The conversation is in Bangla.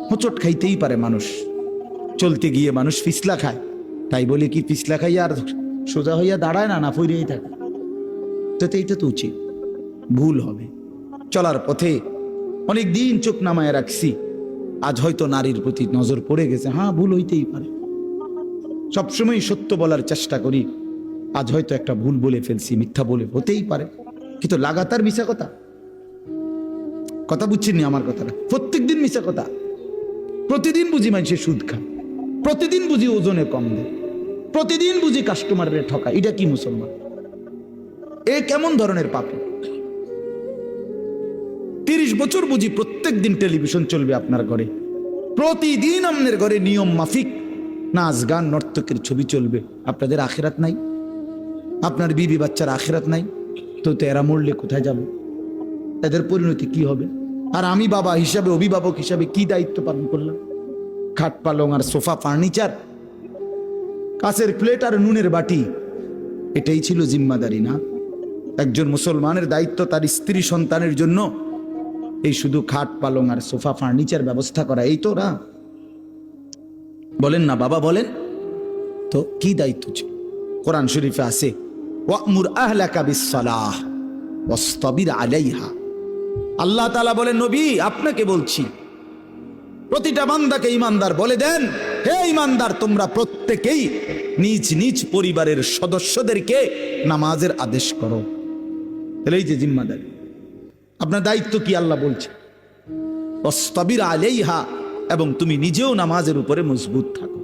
হোঁচট খাইতেই পারে মানুষ, চলতে গিয়ে মানুষ পিছলা খায়, তাই বলে কি পিছলা খাইয়া আর সোজা হইয়া দাঁড়ায় না, না পইরেই থাকে? তো এইটা তো উচিত, ভুল হবে। চলার পথে অনেক দিন চোখ নামায় রাখছি, আজ হয়তো নারীর প্রতি নজর পড়ে গেছে, হ্যাঁ ভুল হইতেই পারে। সবসময় সত্য বলার চেষ্টা করি, আজ হয়তো একটা ভুল বলে ফেলছি, মিথ্যা বলে, হতেই পারে। কিন্তু লাগাতার মিশা কথা, কথা বুঝছেন আমার কথাটা? প্রত্যেক দিন মিশা কথা, প্রতিদিন বুঝি মানুষের সুদ খায়, প্রতিদিন বুঝি ওজনে কম দেয়, প্রতিদিন বুঝি কাস্টমারের ঠকা। এটা কি মুসলমান? এ কেমন ধরনের পাপী? 30 বছর বুঝি প্রত্যেক দিন টেলিভিশন চলবে আপনার ঘরে, প্রতিদিন আপনার ঘরে নিয়ম মাফিক নাচ গান নর্তকের ছবি চলবে। আপনাদের আখিরাত নাই? আপনার বিবি বাচ্চার আখিরাত নাই? তো এরা মরলে কোথায় যাবে? এদের পরিণতি কি হবে? আর আমি বাবা হিসাবে, অভিভাবক হিসাবে কি দায়িত্ব পালন করলাম? খাট পালং আর সোফা ফার্নিচার, কাঁচের প্লেট আর নুনের বাটি, এটাই ছিল জিম্মাদারি না? একজন মুসলমানের দায়িত্ব তার স্ত্রী সন্তানের জন্য এই শুধু খাট পালং আর সোফা ফার্নিচার ব্যবস্থা করা, এই তো না? বলেন না বাবা, বলেন তো কি দায়িত্ব ছিল? কোরআন শরীফে আছে, ওয়ামুর আহলাকা বিসসালাহ ওয়াসতাবির আলাইহা। আল্লাহ তাআলা বলেন, নবী আপনাকে বলছি, প্রতিটা বান্দাকে ঈমানদার বলে দেন, হে ঈমানদার, তোমরা প্রত্যেকেই নিজ নিজ পরিবারের সদস্যদেরকে নামাজের আদেশ করো। তাহলে এই যে জিম্মাদারি, আপনার দায়িত্ব কি আল্লাহ বলছে, ওয়াসতাবির আলাইহা, এবং তুমি নিজেও নামাজের উপরে মজবুত থাকো।